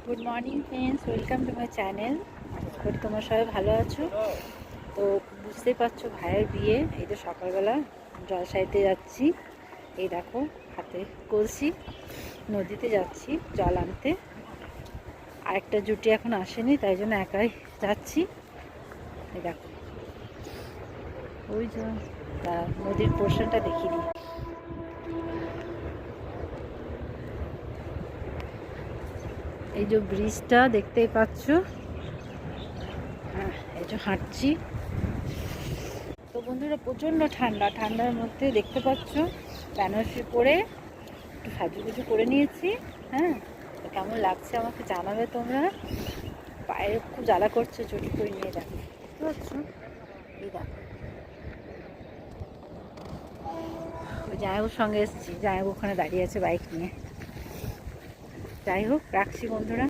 Good morning friends, welcome to my channel. আশা করি তোমরা সবাই ভালো আছো। তো বুঝতেই পারছো ভাইয়ের বিয়ে, এই তো সকালবেলা জলসাইতে যাচ্ছি। এই দেখো হাতে কলসি, নদীতে যাচ্ছি জল আনতে। আরেকটা জুটি এখন আসেনি, তাই জন্য একাই যাচ্ছি। এই দেখো ওই যে নদীর পোর্শনটা দেখিয়ে দিই। এই যে ব্রিজটা দেখতেই পাচ্ছ, হ্যাঁ এই যে হাঁটছি। তো বন্ধুরা প্রচণ্ড ঠান্ডা, ঠান্ডার মধ্যে দেখতে পাচ্ছ বেনারসি পরে একটু সাজুগুজু করে নিয়েছি। হ্যাঁ, তো কেমন লাগছে আমাকে জানাবে তোমরা। পায়ে খুব জ্বালা করছে চটি করে নিয়ে, দেখো দেখতে পাচ্ছ। এই দেখো ওই জামাইবুর সঙ্গে এসেছি, জামাইবু ওখানে দাঁড়িয়ে আছে বাইক নিয়ে। যাই হোক, রাখছি বন্ধুরা।